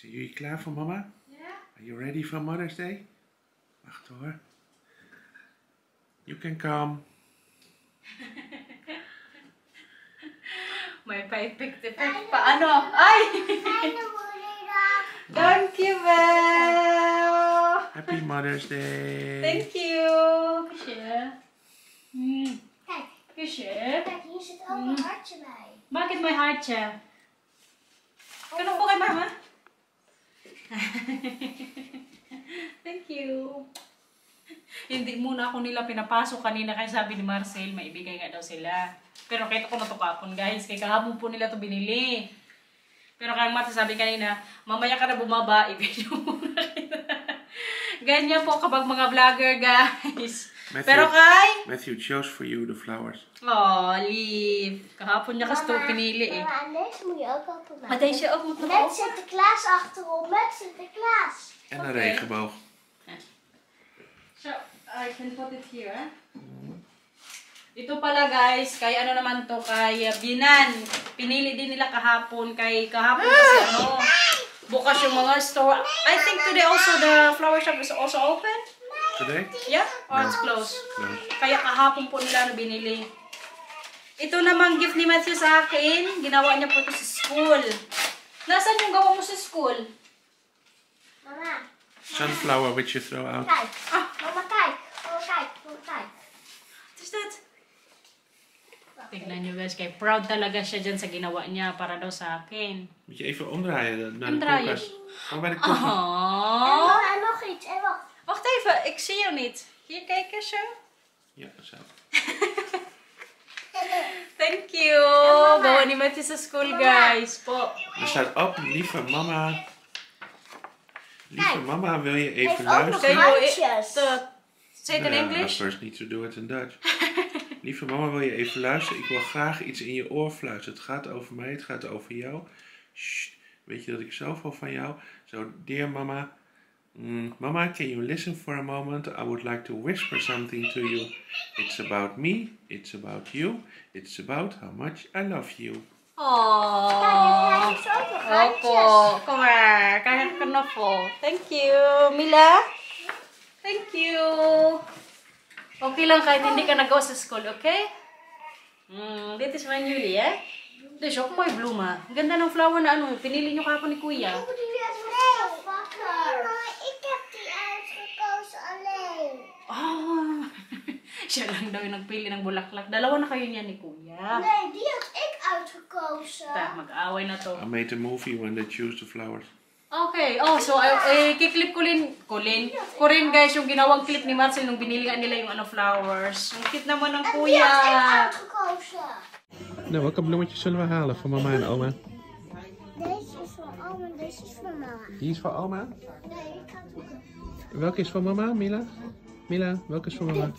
Zijn jullie klaar voor mama? Ja. Are you ready for Mother's Day? Wacht hoor. You can come. May pa-effect paano? Ay! Thank you, Belle! Happy Mother's Day. Thank you! Kusje. Kijk. Kusje. Kijk, hier zit ook een hartje bij. Maak het mooi hartje. Kan po kay mama? Thank you. Hindi muna ako nila pinapasok kanina kasi sabi ni Marcel, maibigay nga daw sila. Pero kahit ako natukapon guys, kay kahapon po nila to binili. Pero kaya Mati sabi kanina, mamaya ka na bumaba, i-video muna kita. Ganyan po kapag mga vlogger guys. Matthew chose for you the flowers. Oh, lief. Kahapon niya kasi ito pinili eh. Mama, en deze moet je ook openmaken. Deze ook moet nog Met open. Sinterklaas achterop, met Sinterklaas. En een regenboog. So, I can put it here. Ito pala guys, kay ano naman to, kay Binan. Pinili din nila kahapon, kay kahapon kasi ano, bukas yung mga store. I think today also the flower shop is also open. Today? Yeah? Or it's closed? Closed. Kaya kahapon po nila na binili. Ito namang gift ni Matthew sa akin, ginawa niya po ito sa school. Nasaan yung gawa mo sa school? Mama, Sunflower which you throw out. kijk. Mama, kijk. Mama, kijk. Mama, kijk. What is that? Tignan nyo guys, kay proud talaga siya dyan sa ginawa niya para daw sa akin. Moet je even omdraaien naar de Omdraaien. koelkast. Gewoon bij de koelkast. Oh. En nog iets. En wacht. Wacht even, ik zie jou niet. Hier kijken zo. Ja, zo. Thank you. Gawa ni Matthew sa school guys. Po. Er staat op, lieve mama. Lieve mama, wil je even Heeft ook nog luisteren? hartjes. Say it in English. First need to do it in Dutch. Lieve mama, wil je even luisteren? Ik wil graag iets in je oor fluisteren. Het gaat over mij, het gaat over jou. Sst, weet je dat ik zoveel van jou? So, dear mama. Mama, can you listen for a moment? I would like to whisper something to you. It's about me. It's about you. It's about how much I love you. Oh. Kijk, heeft ook nog hartjes. Opo. Kom maar. Kijk een knuffel. Thank you. Mila. Thank you. Okay lang kahit hindi ka nagawa sa school, okay? Dit is van jullie, hè? Dus ook mooi bloemen. Ang ganda ng flower na ano, pinili nyo kahapon ni Kuya. Nee, maar ik heb die uitgekozen alleen. Oh, siya lang daw yung nagpili ng bulaklak. Dalawa na kayo niya ni Kuya. Nee, die had ik uitgekozen. Ta, mag-aaway na to. I made a movie when they choose the flowers. Okay, oh, so kiklip ko rin guys yung ginawang clip ni Marcel nung binili nga nila yung ano flowers. Ang cute naman ng Die Kuya. had ik uitgekozen. Nou, welke bloemetjes zullen we halen voor mama en oma? Deze is van oma en deze is van mama. Die is voor oma. Nee, ik ga het zoeken. Welke is voor mama, Mila? Mila, welke is voor mama?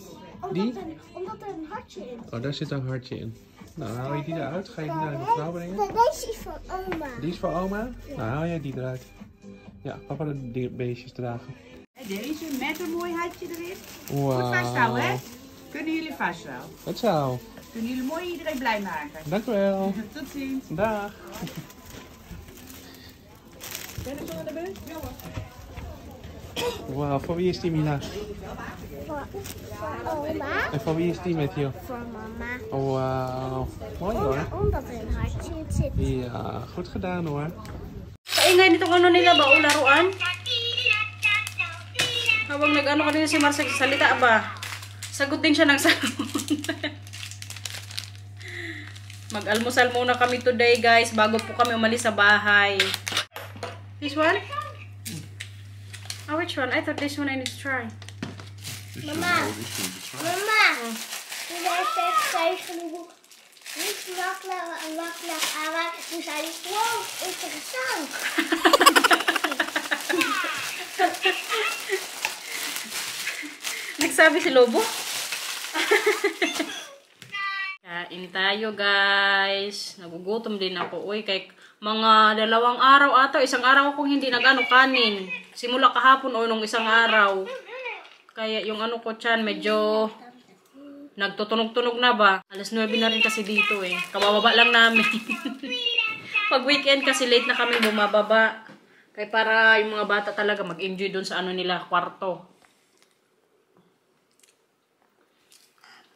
Die? Omdat er een hartje in zit. Oh, daar zit een hartje in. Nou, haal je die eruit? Ga je die naar de mevrouw brengen? Deze is van oma. Die is voor oma? Nou, haal jij die eruit. Ja, papa de beestjes dragen. Deze met een mooi hartje erin. Wauw. Goed vasthouden, hè? Kunnen jullie vasthouden. Goed zo. Kunnen jullie mooi iedereen blij maken. Dank u wel. Tot ziens. Dag. Ben ik zo aan de beurt? Ja hoor. Wauw, voor wie is die, Mila? Voor oma. En voor wie is die met je? Voor mama. Wauw. Mooi hoor. Omdat er een hartje in zit. Ja, goed gedaan hoor. Kaingay nitong ano nila ba, o laruan? Habang nag-ano kanina si Marcel, salita ba? Sagot din siya ng sagot. Mag-almusal muna kami today guys, bago po kami umalis sa bahay. This one? Oh, which one? I thought this one I need to try. Mama. Mama. Toen jij zegt tegen de boek. Niet makkelijk aan. Toen zei je, wow, interessant. Nagsabi si Lobo? Kain tayo guys. Nagugutom din ako. Uy, kay mga 2 araw ata. 1 araw akong hindi nag-ano kanin. Simula kahapon o nung 1 araw. Kaya yung ano ko tiyan medyo nagtutunog-tunog na ba. 9:00 na rin kasi dito eh. Kabababa lang namin. Pag weekend kasi late na kami bumababa. Kaya para yung mga bata talaga mag-enjoy doon sa ano nila, kwarto.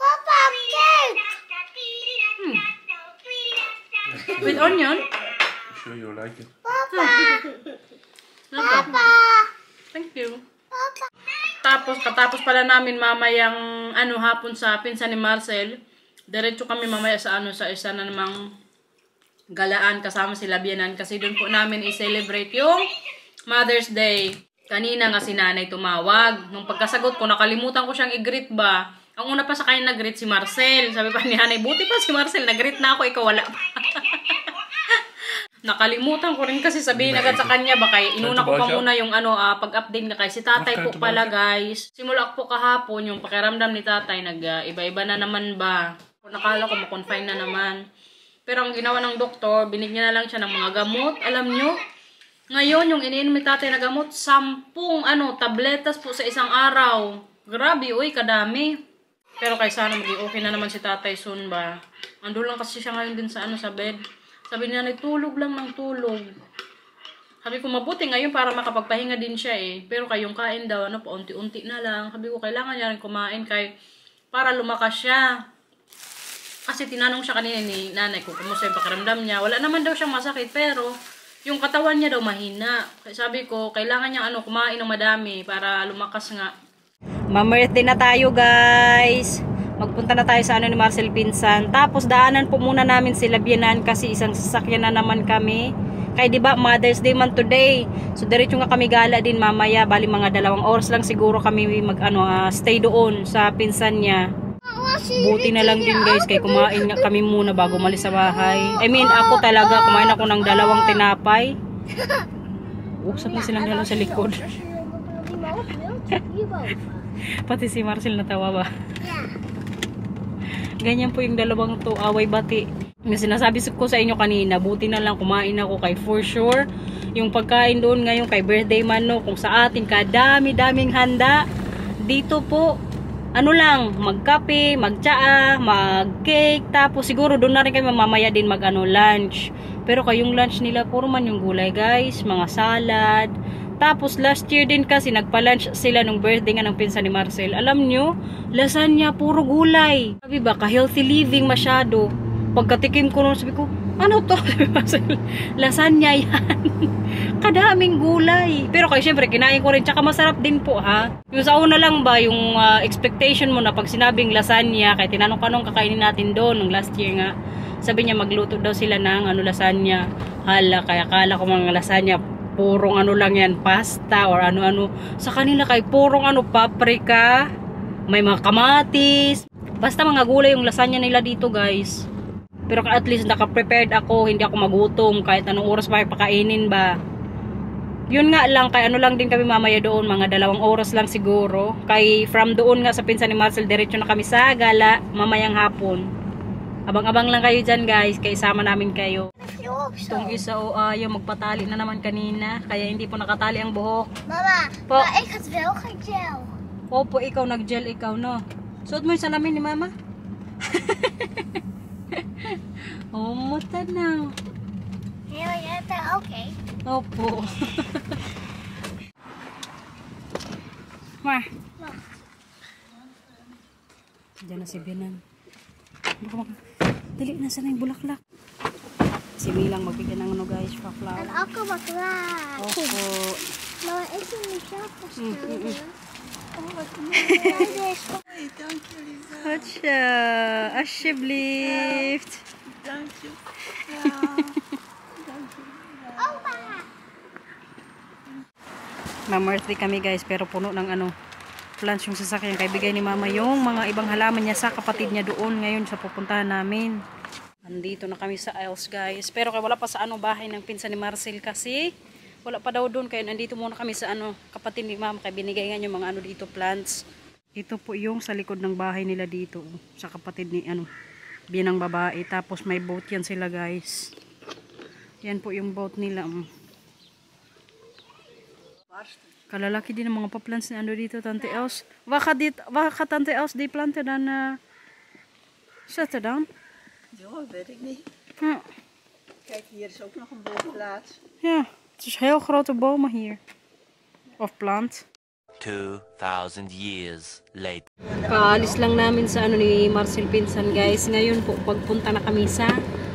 Papa, cake! With onion? Sure you like it. Papa! Papa! Thank you. Tapos, katapos pala namin mamayang hapon sa pinsan ni Marcel, diretso kami mamaya sa sa isa na namang galaan kasama si Labianan kasi doon po namin i-celebrate yung Mother's Day. Kanina nga si nanay tumawag. Nung pagkasagot ko, nakalimutan ko siyang i-greet ba. Ang una pa sa kanya nag-greet si Marcel. Sabi pa ni nanay, buti pa si Marcel, nag-greet na ako, ikaw wala pa. Nakalimutan ko rin kasi sabihin agad sa kanya, baka inuna ko pa muna yung pag-update na kay si tatay po pala guys. Simula po kahapon, yung pakiramdam ni tatay, iba-iba na naman ba. Nakala ko ma-confine na naman. Pero ang ginawa ng doktor, binigyan na lang siya ng mga gamot. Alam nyo, ngayon yung iniinom ni tatay na gamot, 10 tabletas po sa isang araw. Grabe, uy, kadami. Pero kay sana maging okay na naman si tatay soon ba. Ando lang kasi siya ngayon din sa sa bed. Sabi niya, tulog lang ng tulog. Sabi ko, mabuti ngayon para makapagpahinga din siya eh. Pero kayong kain daw, paunti-unti na lang. Sabi ko, kailangan niya rin kumain para lumakas siya. Kasi tinanong siya kanina ni nanay ko kumusta yung pakiramdam niya. Wala naman daw siyang masakit pero yung katawan niya daw mahina. Kaya sabi ko, kailangan niya kumain ng madami para lumakas nga. Ma-birthday na tayo guys. Magpunta na tayo sa ni Marcel Pinsan. Tapos daanan po muna namin si Labianan kasi isang sasakyan na naman kami. Kaya diba Mother's Day man today. So diretso nga kami gala din mamaya. Bali mga 2 oras lang siguro kami stay doon sa pinsan niya. Buti na lang din guys kay kumain nga kami muna bago malis sa bahay. I mean ako talaga kumain ako ng 2 tinapay. Usap na silang dalawa sa likod. Pati si Marcel natawa ba? Ganyan po yung 2 to, away bati. Yung sinasabi ko sa inyo kanina, buti na lang kumain ako kay for sure. Yung pagkain doon ngayon kay birthday man kung sa atin kadami-daming handa. Dito po magkape, magtsaa, mag-cake, tapos siguro doon na rin kayo mamaya din lunch. Pero kayong lunch nila, puro man yung gulay guys, mga salad. Tapos last year din kasi nagpa-lunch sila nung birthday nga ng pinsan ni Marcel. Alam nyo, lasagna, puro gulay. Sabi ba, ka-healthy living masyado. Pagkatikim ko nun, sabi ko, ano to? Lasagna yan. Kadaming gulay. Pero kayo syempre, kinain ko rin. Tsaka masarap din po ha. Yung sa una lang ba, yung expectation mo na pag sinabing lasagna, kaya tinanong ka nung kakainin natin doon, nung last year nga. Sabi niya, magluto daw sila ng lasagna. Hala, kaya kala ko mga lasagna, purong lang yan, pasta or ano-ano. Sa kanila kay purong paprika, may mga kamatis. Basta mga gulay yung lasagna nila dito guys. Pero at least naka-prepared ako, hindi ako magutom kahit anong oras pa pakainin ba. Yun nga lang, kay lang din kami mamaya doon, mga 2 oras lang siguro. Kay from doon nga sa pinsan ni Marcel, diretso na kami sa gala, mamayang hapon. Abang-abang lang kayo dyan guys, kaya isama namin kayo. Itong isa ayaw magpatali na naman kanina, kaya hindi po nakatali ang buhok. Mama, po. maar ik had wel gel. Opo, ikaw nag-gel, ikaw no. Suot mo yung salamin ni mama? Umuta na. Ja, oké. Opo. Ma. Diyan na si Bianan. Dali na sana yung bulaklak. Si Milang magbigyan ng guys, pa flower. En ook wat klaar. Opo. Mama, is er niet zo verstaan? Oh, wat mooi. Dank jullie wel. Hatja, alsjeblieft. Dank je. Opa. Ma-birthday kami guys, pero puno ng plants yung sasakyan. Kaya bigay ni mama yung mga ibang halaman niya sa kapatid niya doon ngayon sa pupuntahan namin. Andito na kami sa aisles guys. Pero kaya wala pa sa bahay ng pinsan ni Marcel kasi wala pa daw doon. Kaya nandito muna kami sa kapatid ni mama. Kaya binigay nga yung mga dito plants. Ito po yung sa likod ng bahay nila dito. Sa kapatid ni Bianang babae. Tapos may boat yan sila guys. Yan po yung boat nila. Kalalaki din ang mga pa-plants ni dito, Tante Els. Waar Tante Els die planten dan zetten dan? Ja, weet ik niet. Ja. Kijk, hier is ook nog een bootplaats. Ja. Het is een heel grote bomen hier. Of plant. 2,000 years later. Kaalis lang namin sa ano ni Marcel Pinsan guys. Ngayon po pagpunta na kami sa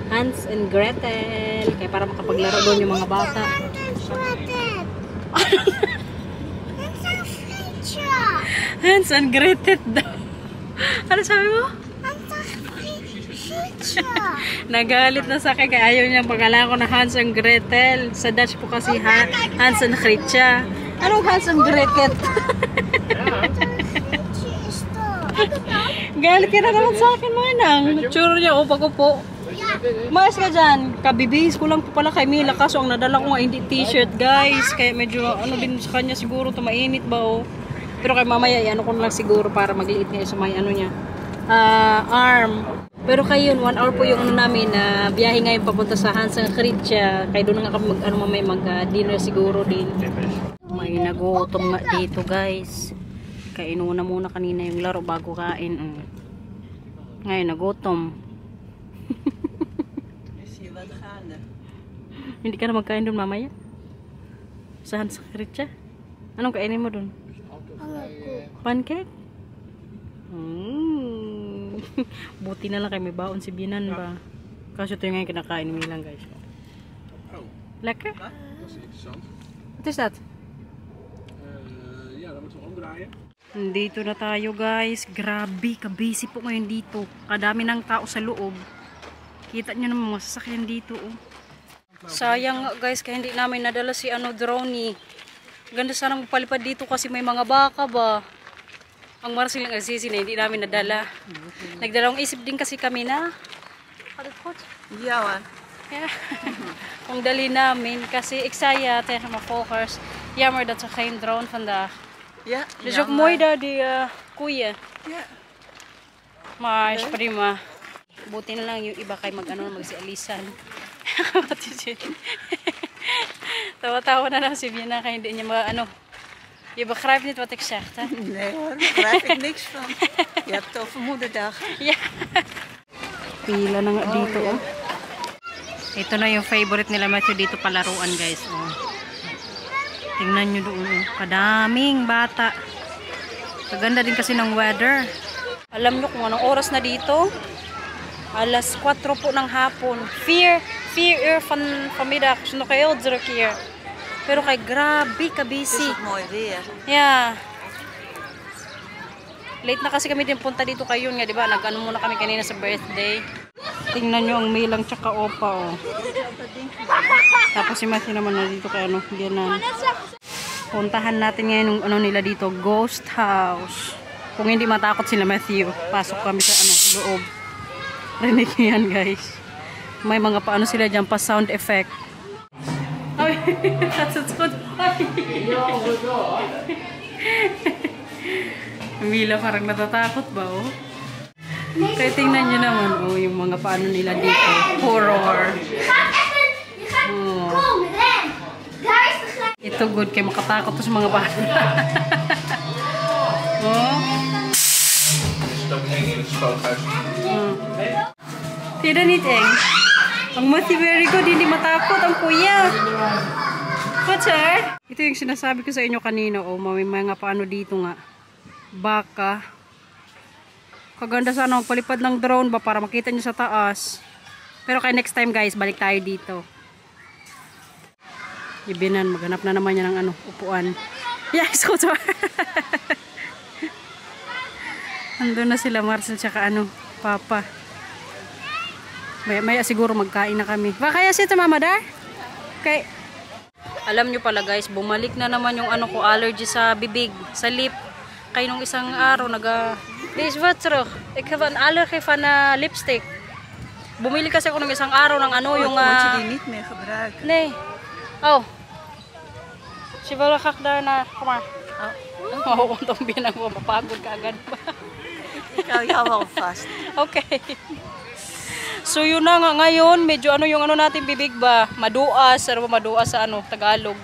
Hans and Gretel. Kaya para makapaglaro doon yung mga bata. Hans and Gretel daw. Ano sabi mo? Nagalit na sa akin kaya ayaw niyang pangalan ko na Hans and Gretel. Sa Dutch po kasi Hans and Gretchen. Anong Hans and Gretel? Galit ka na naman sa akin, Manang. Tsura niya, o pag-upo. Mas ka dyan. Kabibihis ko lang po pala kay Mila. Kaso ang nadala ko nga hindi t-shirt, guys. Kaya medyo ano din sa kanya siguro ito mainit ba o. Pero kay mamaya, ano ko na lang siguro para magliit niya sa may ano niya. Arm. Pero kayo, 1 hour po yung ano namin na biyahe ngayon papunta sa Hans and Gretchen. Kaya doon na nga kami mag-dinner siguro din. May nagutom nga dito, guys. Kainuna muna kanina yung laro bago kain. Ngayon, nagutom. Hindi ka na magkain doon mamaya? Sa Hans and Gretchen? Anong kainin mo doon? Pancake? Buti na lang kay may baon si Binan ba. Kasi ito yung ngayon kinakain ni Milan guys. Lekker? Wat is dat? Ja, dat moeten we omdraaien. Dito na tayo guys. Grabe, kabisi po ngayon dito. Kadami ng tao sa loob. Kita nyo naman mga sasakyan dito. Oh. Sayang nga guys, kaya hindi namin nadala si drone. Ganda sana magpalipad dito kasi may mga baka ba. Ang Marcel ng Azizi na hindi namin nadala. Nagdalawang isip din kasi kami na. Ja, Ja. Kung dali namin kasi ik zei tegen mijn volgers, jammer dat we geen drone vandaag. ja. Dus ook mooi daar die koeien. Ja. Maar is prima. Buti na lang yung iba kay magsialisan. Wat is it? Tawa-tawa na lang si Biana kaya hindi niya Je begrijpt niet wat ik zeg, hè? Nee hoor, daar begrijp ik niks van. Je hebt het over moederdag. Ja. Pila na nga dito, oh. Ito na yung favorite nila Matthew dito palaruan, guys. Oh. Tingnan nyo doon, oh. Kadaming bata. Kaganda din kasi ng weather. Alam nyo kung anong oras na dito? Alas 4 po ng hapon. 4 uur vanmiddag. Dus nog heel druk hier. Pero kay grabe kabisi. Het is mooi weer. Yeah. Late na kasi kami din punta dito kayo nga, di ba? Nag-ano muna kami kanina sa birthday. Tingnan nyo ang Milang tsaka Opa, oh. Tapos si Matthew naman na dito kay Bianan. Puntahan natin ngayon yung nila dito, ghost house. Kung hindi matakot sila Matthew, pasok kami sa loob. Rinig nyo yan, guys. May mga paano sila dyan pa sound effect. Ay, that's good. Mila parang natatakot ba, oh? Kaya tingnan nyo naman, oh, yung mga paano nila dito. Horror. Oh. Ito good, kaya makatakot to sa mga bata. Oh. Is het ook eng in het spookhuis? Tidak niet eng. Ang Matthew very good, hindi matakot ang kuya. What, sir? Ito yung sinasabi ko sa inyo kanina, oh, may mga paano dito nga. Baka. Kaganda sana magpalipad ng drone ba para makita nyo sa taas. Pero kay next time guys, balik tayo dito. Ibinan, maghanap na naman niya ng upuan. Yes, so andun na sila Marcel tsaka Papa. Maya siguro magkain na kami. Ba kaya si Mama Dar? Okay. Alam nyo pala guys, bumalik na naman yung ko allergy sa bibig, sa lip. Kaya nung isang araw Deze wat terug. Ik heb een allergie van lipstick. Bumili kasi ako nung isang araw ng yung Moet je die niet meer gebruiken? Nee. Oh. Si wil graag daarna. Kom maar. Oh, want dan ben ik wel mapagod ka agad. Ik hou jou wel vast. Okay. So yun na nga ngayon, medyo yung natin bibig ba, maduas, maduas sa Tagalog.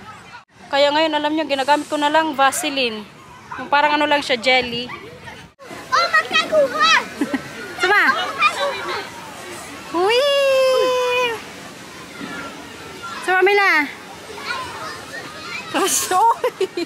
Kaya ngayon alam niyo, ginagamit ko na lang Vaseline. Yung parang lang siya, jelly. Oh, maar kijk hoe hard! Sama! Uy! Sama Mila! lakas. Oy!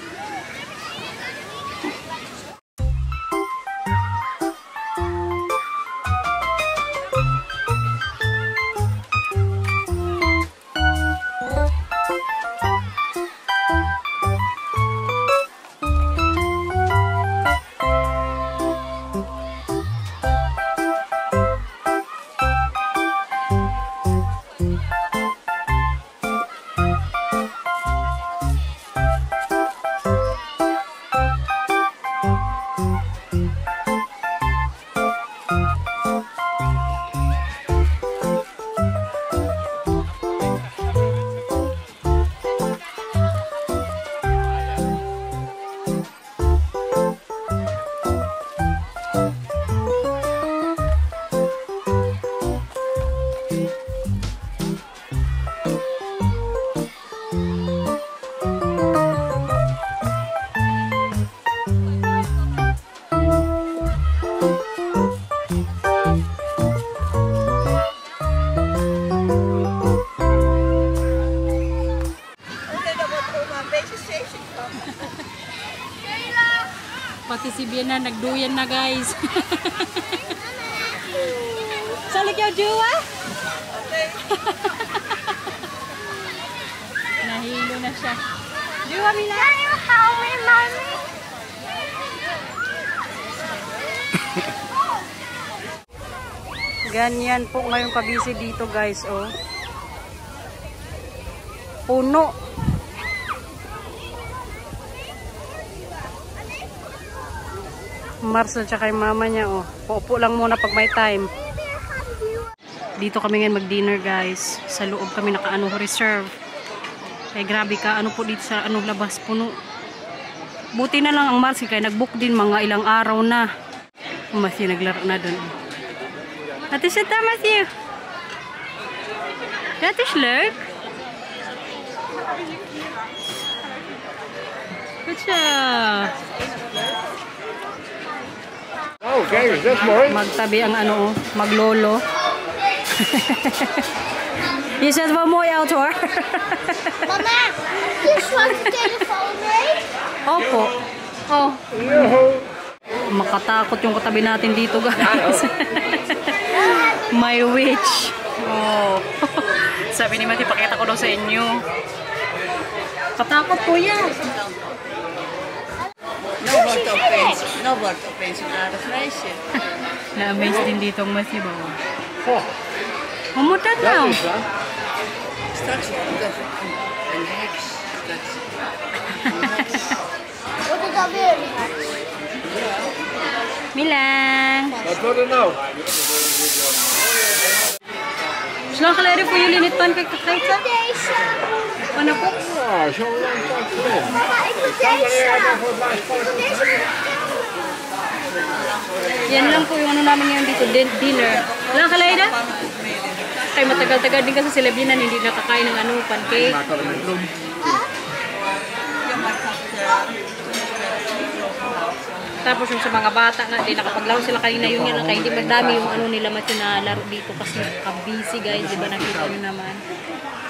Pati si Biana nagduyan na guys. Salik yung Jua? Nahilo na siya. Jua, Mila? Can you help me, Mommy? Ganyan po ngayon kabisi dito guys, oh. Puno. Marcel tsaka yung mama niya, oh. Paupo lang muna pag may time. Dito kami ngayon mag-dinner guys. Sa loob kami naka-ano, reserve. Ay grabe ka, ano po dito sa ano labas, puno. Buti na lang ang Marcel kaya nag-book din mga ilang araw na. Matthew naglaro na dun. Wat is het dan, Matthew? Dat is leuk. Goed zo. Oh, kijk eens, dat is mooi. Magtabi ang ano, maglolo. Je zet wel mooi uit hoor. Mama, je zwart de telefoon mee? Opo. Oh. Makatakot yung katabi natin dito guys. My witch. Oh. Sabi ni Mati, pakita ko daw sa inyo. Katakot po yan. Nou wordt opeens een aardig meisje. Na-amaze din dito ang Mati ba? Hoe moet dat nou? Straks wordt het een heks. Wordt het alweer een heks? Milan. Wat wordt er nou? Lang geleden voor jullie dit pancake gegeten? Deze. Ano po? Ja, zo lang tijd geleden. Mama, ik wil deze. Yan lang po yung ano namin ngayon dito, dinner. Lang geleden? Kaya matagal-tagal din kasi sila Binan, hindi nakakain ng ano, pancake. Tapos yung sa mga bata nga, di nakapaglaro sila kanina yun yan. Kaya hindi magdami yung ano nila mati na laro dito kasi busy guys, di ba nakita nyo naman.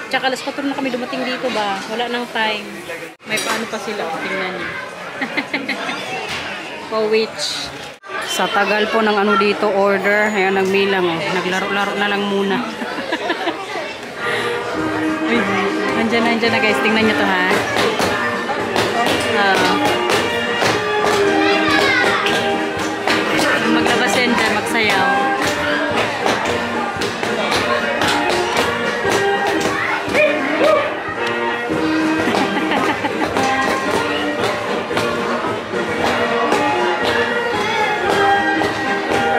Tsaka alas 4 na kami dumating dito ba, wala nang time. May paano pa sila, tingnan nyo. Pa-witch. Sa tagal po ng ano dito, order, ayan nagmilang oh. Naglaro-laro na lang muna. Uy, nandyan na guys, tingnan nyo to ha. Maglabas yan dyan, magsayaw.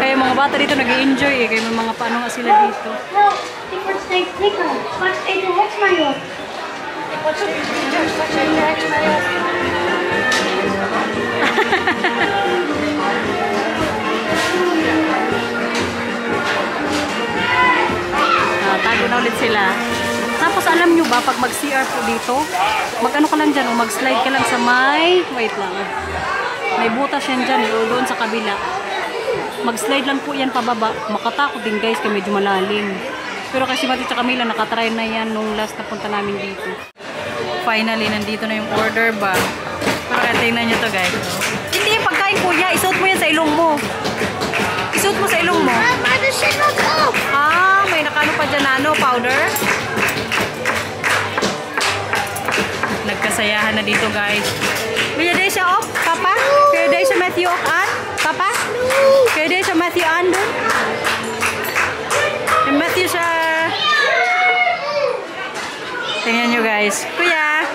Kaya mga bata dito nag-i-enjoy eh. Kaya may mga paano nga sila dito. Help, ik word steeds dikker. Straks eet de heks mij op. Ik word steeds dikker. Straks eet de heks mij op. Tago na ulit sila. Tapos alam nyo ba, pag mag-CR po dito, mag-ano ka lang dyan, o mag-slide ka lang sa wait lang. May butas yan dyan, o doon sa kabila. Mag-slide lang po yan pababa. Makatakot din guys, kaya medyo malalim. Pero kasi Mati at Camila, nakatry na yan nung last na punta namin dito. finally, nandito na yung order ba? Para tingnan nyo to guys. Hindi yung pagkain kuya, isuot mo yan sa ilong mo. Isuot mo sa ilong mo. Ah, may nakano pa dyan ano, powder? Nagkasayahan na dito guys. Kaya day siya off, Papa? Kaya day siya Matthew off an? Papa? Kaya day siya Matthew an dun? Yung Matthew siya... Tingnan nyo guys. Kuya!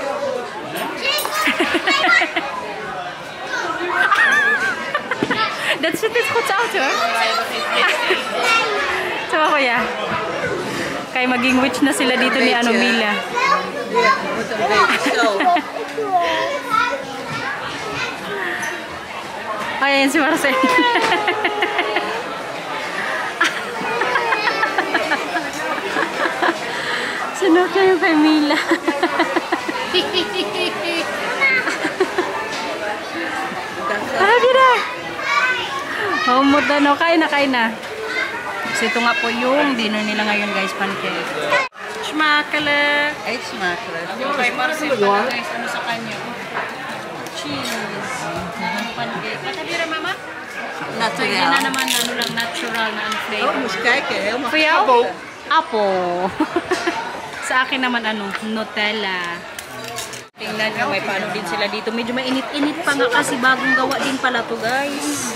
That's what it's goed out hoor. Sama kuya. Kaya maging witch na sila dito ni ano Mila. Ayan si Marcel. Sunod na yung kay Mila. Lagi na. Humot na no. Kain na. So ito nga po yung dinner nila ngayon guys, pancake. Schmakele. Ay, smakelijk. Yung kay Marcel pala guys, ano sa kanya? Cheese. Pancake. Matabira mama? So hindi na naman ano lang natural na flavor. Oh, moest kijken. Helemaal For jou? Apo. Sa akin naman ano, Nutella. Tingnan nyo, may paano din sila dito. Medyo mainit-init pa nga kasi bagong gawa din pala to guys.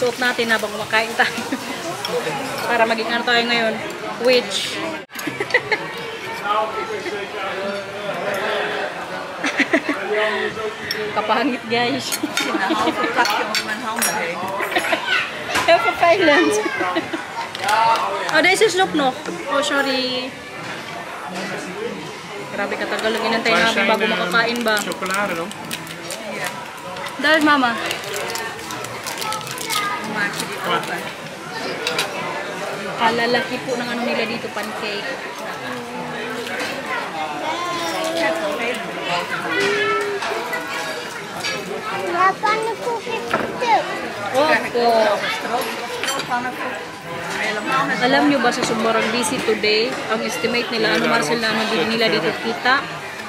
Suot natin habang kumakain tayo. Para maging ano tayo ngayon. Witch. Kapangit guys. plakje op mijn handen heen. Heel vervelend. Oh, deze is nog. Oh, sorry. Grabe katagal lang inantay namin bago makakain ba. Chocolade dan? Dahil mama. Maak je die open. Kalalaki po ng ano nila dito, pancake. Alam nyo ba sa sobrang busy today, ang estimate nila, ano Marcel na ano nila dito kita,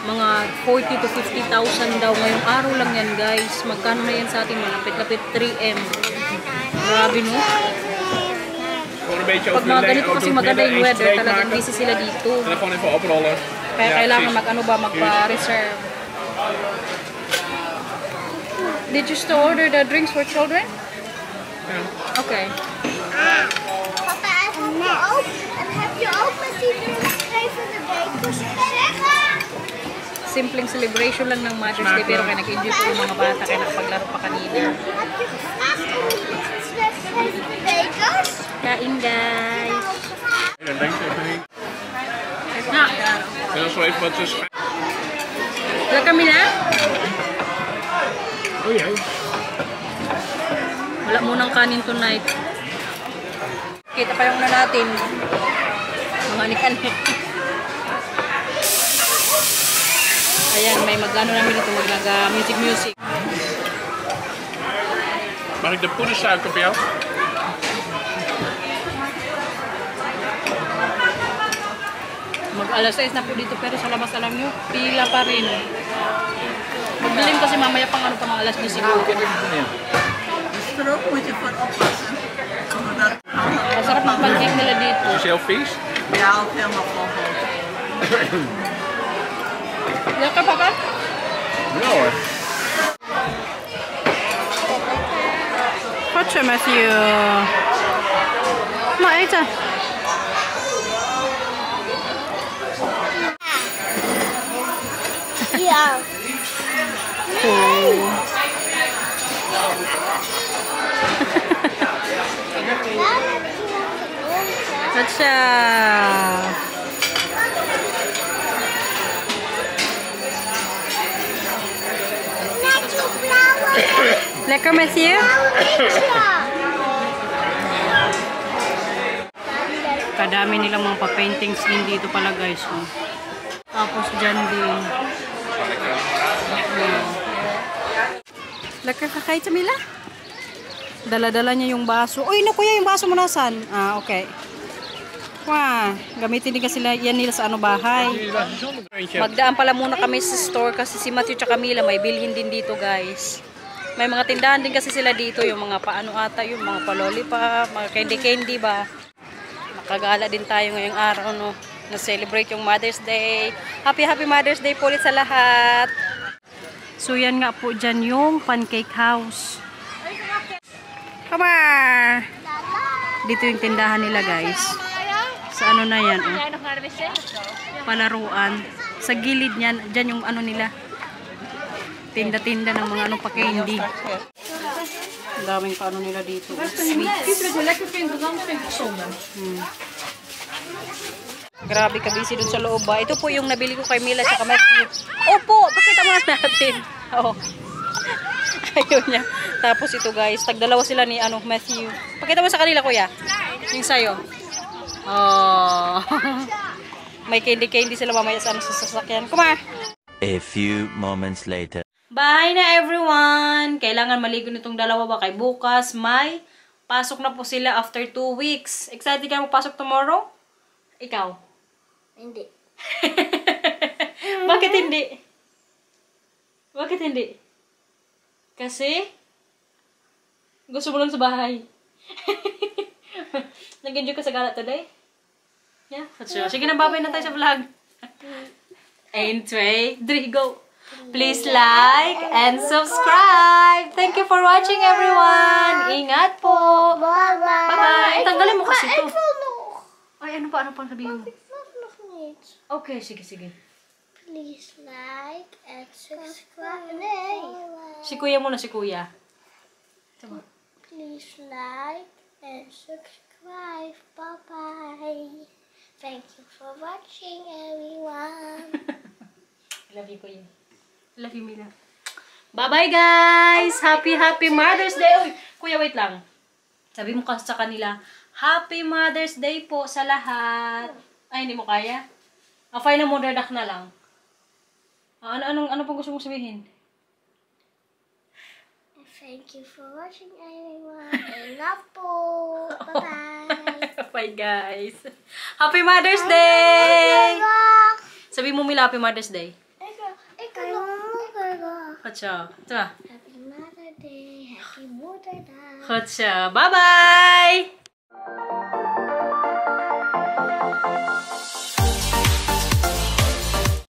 mga 40 to 50,000 daw ngayong araw lang yan guys. Magkano na yan sa atin? Malapit-lapit 3M. Grabe no? Pag mga ganito kasi maganda yung weather, talagang busy sila dito. Gewoon even oprollen. Kaya kailangan magpa-reserve. Did you still order the drinks for children? Okay. Papa, heb je ook met die geschreven de bekers zeggen? Simpleng celebration lang ng Mother's Day pero kaya nag-enjoy po yung mga bata kaya nakapaglaro pa kanina. Heb je gevraagd hoe het geschreven de bekers? Kain guys! Dan denk je even niet. Na! En dan zo even wat tussen. Wala kami na? Oh jee. Wala munang kanin tonight. Kita pa yung na natin. Mga anik-anik. Ayan, may mag-ano namin dito, mag-music. Mag ik de poedersuiker op jou? Mag-alas 6 na po dito pero sa labas alam nyo, pila pa rin. Magdilim kasi mamaya pang ano pa mga alas 10 siguro. Stroop moet je voor oppassen. Omdat Masarap ng pancake nila dito. Het is heel vies. ja, ook helemaal vol. Lekker papa? Ja hoor. Kotje Matthew. Maar eten. Ja. Kotje. Met zo'n blauwe Lekker Matthew? Kadami nilang mga pa-paintings din dito pala guys. Oh. Tapos dyan din. Lekker kakay Camila? Dala-dala niya yung baso. Uy, no kuya, yung baso mo nasan? Ah, okay. Wah, gamitin din kasi yan nila sa ano bahay. Magdaan pala muna kami sa store kasi si Matthew at Camila may bilhin din dito guys. May mga tindahan din kasi sila dito, yung mga paano ata, yung mga palolipa, mga candy ba. Nakagala din tayo ngayong araw, no? Na-celebrate yung Mother's Day. Happy Mother's Day po ulit sa lahat. So yan nga po dyan yung pancake house. Come on! Dito yung tindahan nila guys. Sa ano na yan, oh. Palaruan. Sa gilid niyan, dyan yung ano nila. Tinda-tinda ng mga ano pa candy. Ang daming paano nila dito. Sweets. Grabe ka busy dun sa loob ba. Ito po yung nabili ko kay Mila sa Matthew. Opo, pakita mo natin. Oo. Ayun niya. Tapos ito guys, tagdalawa sila ni Matthew. Pakita mo sa kanila kuya. Yung sayo. Oh. May candy sila mamaya sa sasakyan. Kuma. A few moments later. Bye na everyone! Kailangan maligo nitong dalawa ba kay bukas. May pasok na po sila after 2 weeks. Excited ka magpasok tomorrow? Ikaw? Hindi. Bakit hindi? Bakit hindi? Kasi? Gusto mo lang sa bahay. Nag-enjoy ka sa gala today? Yeah? Sure. Sige na, babay na tayo sa vlog. And 2, 3, go! Please like and subscribe. Thank you for watching everyone. Ingat po. Bye-bye. Bye-bye. Tanggalin mo kasi ito. Nog. Ay, ano pa sabihin mo? Ik mag nog niet. Okay, sige. Please like and subscribe. Nee. Si kuya muna, si kuya. Please like and subscribe. Bye-bye. Thank you for watching everyone. I love you, kuya. I love you, Mila. Bye-bye, guys! Happy Mother's Day! Uy, kuya, wait lang. Sabi mo kasi sa kanila, Happy Mother's Day po sa lahat. Ay, hindi mo kaya? Final Motherdak na lang. Ano pong gusto mong sabihin? Thank you for watching everyone. I love po. Bye-bye. Bye, guys. Happy Mother's Day! Sabi mo, Mila, Happy Mother's Day. Hacha. Happy Mother's Day. Happy Mother's Day. Hacha. Bye-bye!